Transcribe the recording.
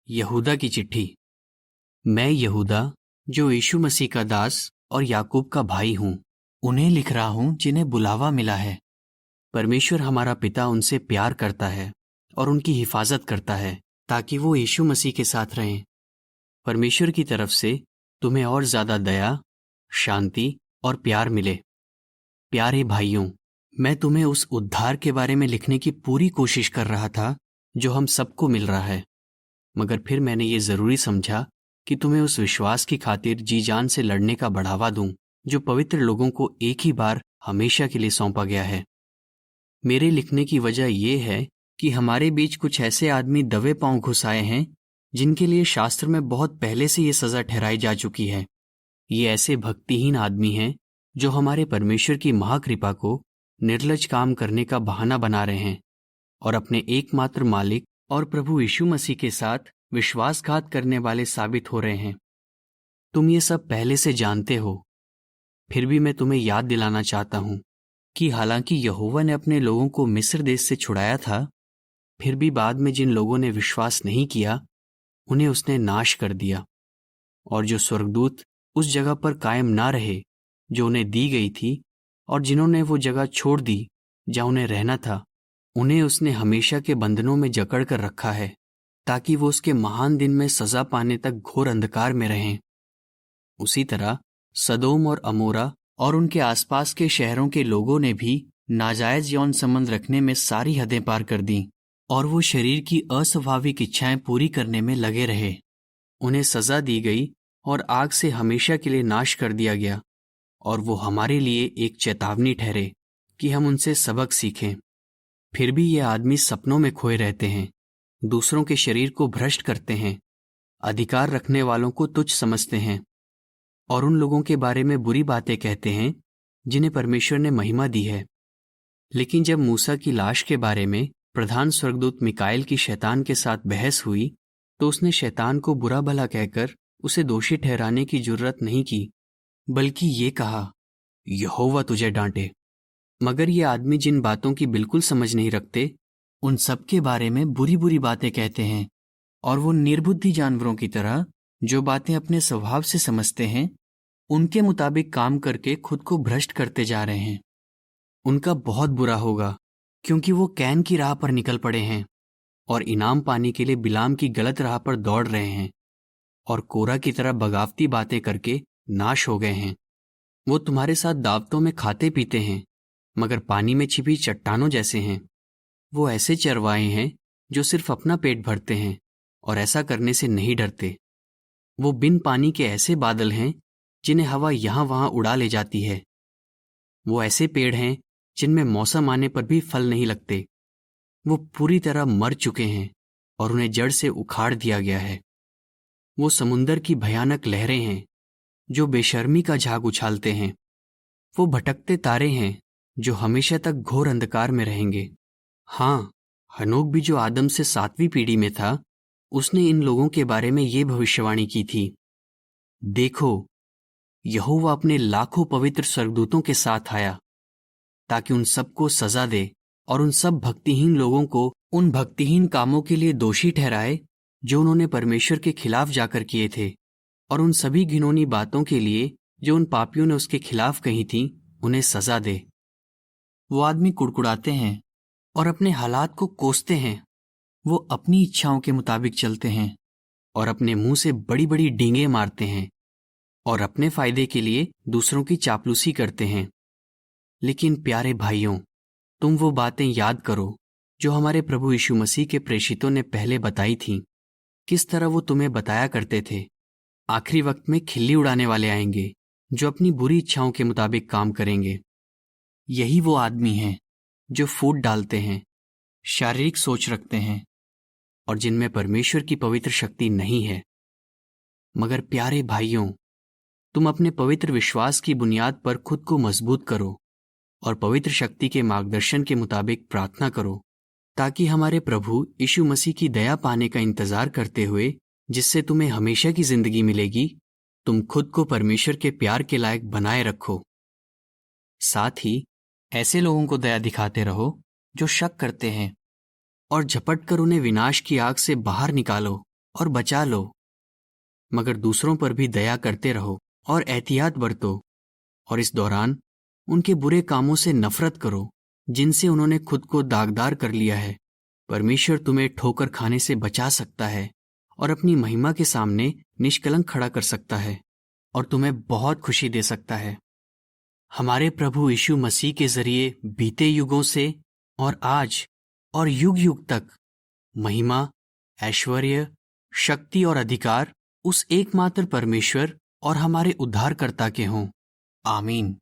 यहूदा की चिट्ठी। मैं यहूदा, जो यीशु मसीह का दास और याकूब का भाई हूं, उन्हें लिख रहा हूं जिन्हें बुलावा मिला है। परमेश्वर हमारा पिता उनसे प्यार करता है और उनकी हिफाजत करता है ताकि वो यीशु मसीह के साथ रहें। परमेश्वर की तरफ से तुम्हें और ज्यादा दया, शांति और प्यार मिले। प्यारे भाइयों, मैं तुम्हें उस उद्धार के बारे में लिखने की पूरी कोशिश कर रहा था जो हम सबको मिल रहा है, मगर फिर मैंने ये जरूरी समझा कि तुम्हें उस विश्वास की खातिर जी जान से लड़ने का बढ़ावा दूं जो पवित्र लोगों को एक ही बार हमेशा के लिए सौंपा गया है। मेरे लिखने की वजह यह है कि हमारे बीच कुछ ऐसे आदमी दबे पांव घुस आए हैं जिनके लिए शास्त्र में बहुत पहले से ये सजा ठहराई जा चुकी है। ये ऐसे भक्तिहीन आदमी हैं जो हमारे परमेश्वर की महाकृपा को निर्लज काम करने का बहाना बना रहे हैं और अपने एकमात्र मालिक और प्रभु यीशु मसीह के साथ विश्वासघात करने वाले साबित हो रहे हैं। तुम ये सब पहले से जानते हो, फिर भी मैं तुम्हें याद दिलाना चाहता हूं कि हालांकि यहोवा ने अपने लोगों को मिस्र देश से छुड़ाया था, फिर भी बाद में जिन लोगों ने विश्वास नहीं किया उन्हें उसने नाश कर दिया। और जो स्वर्गदूत उस जगह पर कायम ना रहे जो उन्हें दी गई थी और जिन्होंने वो जगह छोड़ दी जहां उन्हें रहना था, उन्हें उसने हमेशा के बंधनों में जकड़ कर रखा है ताकि वो उसके महान दिन में सजा पाने तक घोर अंधकार में रहें। उसी तरह सदोम और अमोरा और उनके आसपास के शहरों के लोगों ने भी नाजायज यौन संबंध रखने में सारी हदें पार कर दी और वो शरीर की अस्वाभाविक इच्छाएं पूरी करने में लगे रहे। उन्हें सजा दी गई और आग से हमेशा के लिए नाश कर दिया गया, और वो हमारे लिए एक चेतावनी ठहरे कि हम उनसे सबक सीखें। फिर भी ये आदमी सपनों में खोए रहते हैं, दूसरों के शरीर को भ्रष्ट करते हैं, अधिकार रखने वालों को तुच्छ समझते हैं और उन लोगों के बारे में बुरी बातें कहते हैं जिन्हें परमेश्वर ने महिमा दी है। लेकिन जब मूसा की लाश के बारे में प्रधान स्वर्गदूत मिकाएल की शैतान के साथ बहस हुई तो उसने शैतान को बुरा भला कहकर उसे दोषी ठहराने की जुर्रत नहीं की, बल्कि ये कहा, यहोवा तुझे डांटे। मगर ये आदमी जिन बातों की बिल्कुल समझ नहीं रखते उन सब के बारे में बुरी बुरी बातें कहते हैं, और वो निर्बुद्धि जानवरों की तरह जो बातें अपने स्वभाव से समझते हैं उनके मुताबिक काम करके खुद को भ्रष्ट करते जा रहे हैं। उनका बहुत बुरा होगा, क्योंकि वो कैन की राह पर निकल पड़े हैं और इनाम पाने के लिए बिलाम की गलत राह पर दौड़ रहे हैं और कोरा की तरह बगावती बातें करके नाश हो गए हैं। वो तुम्हारे साथ दावतों में खाते पीते हैं, मगर पानी में छिपी चट्टानों जैसे हैं। वो ऐसे चरवाहे हैं जो सिर्फ अपना पेट भरते हैं और ऐसा करने से नहीं डरते। वो बिन पानी के ऐसे बादल हैं जिन्हें हवा यहां वहां उड़ा ले जाती है। वो ऐसे पेड़ हैं जिनमें मौसम आने पर भी फल नहीं लगते। वो पूरी तरह मर चुके हैं और उन्हें जड़ से उखाड़ दिया गया है। वो समुंदर की भयानक लहरें हैं जो बेशर्मी का झाग उछालते हैं। वो भटकते तारे हैं जो हमेशा तक घोर अंधकार में रहेंगे। हाँ, हनोक भी जो आदम से 7वीं पीढ़ी में था, उसने इन लोगों के बारे में ये भविष्यवाणी की थी, देखो, यहोवा अपने लाखों पवित्र स्वर्गदूतों के साथ आया ताकि उन सबको सजा दे और उन सब भक्तिहीन लोगों को उन भक्तिहीन कामों के लिए दोषी ठहराए जो उन्होंने परमेश्वर के खिलाफ जाकर किए थे, और उन सभी घिनौनी बातों के लिए जो उन पापियों ने उसके खिलाफ कही थी उन्हें सजा दे। वो आदमी कुड़कुड़ाते हैं और अपने हालात को कोसते हैं। वो अपनी इच्छाओं के मुताबिक चलते हैं और अपने मुंह से बड़ी बड़ी डींगे मारते हैं और अपने फायदे के लिए दूसरों की चापलूसी करते हैं। लेकिन प्यारे भाइयों, तुम वो बातें याद करो जो हमारे प्रभु यीशु मसीह के प्रेषितों ने पहले बताई थीं। किस तरह वो तुम्हें बताया करते थे, आखिरी वक्त में खिल्ली उड़ाने वाले आएंगे जो अपनी बुरी इच्छाओं के मुताबिक काम करेंगे। यही वो आदमी हैं जो फूट डालते हैं, शारीरिक सोच रखते हैं और जिनमें परमेश्वर की पवित्र शक्ति नहीं है। मगर प्यारे भाइयों, तुम अपने पवित्र विश्वास की बुनियाद पर खुद को मजबूत करो और पवित्र शक्ति के मार्गदर्शन के मुताबिक प्रार्थना करो, ताकि हमारे प्रभु यीशु मसीह की दया पाने का इंतजार करते हुए, जिससे तुम्हें हमेशा की जिंदगी मिलेगी, तुम खुद को परमेश्वर के प्यार के लायक बनाए रखो। साथ ही ऐसे लोगों को दया दिखाते रहो जो शक करते हैं, और झपट कर उन्हें विनाश की आग से बाहर निकालो। और बचा लो, मगर दूसरों पर भी दया करते रहो और एहतियात बरतो, और इस दौरान उनके बुरे कामों से नफरत करो जिनसे उन्होंने खुद को दागदार कर लिया है। परमेश्वर तुम्हें ठोकर खाने से बचा सकता है और अपनी महिमा के सामने निष्कलंक खड़ा कर सकता है और तुम्हें बहुत खुशी दे सकता है। हमारे प्रभु यीशु मसीह के जरिए बीते युगों से और आज और युग युग तक महिमा, ऐश्वर्य, शक्ति और अधिकार उस एकमात्र परमेश्वर और हमारे उद्धारकर्ता के हों। आमीन।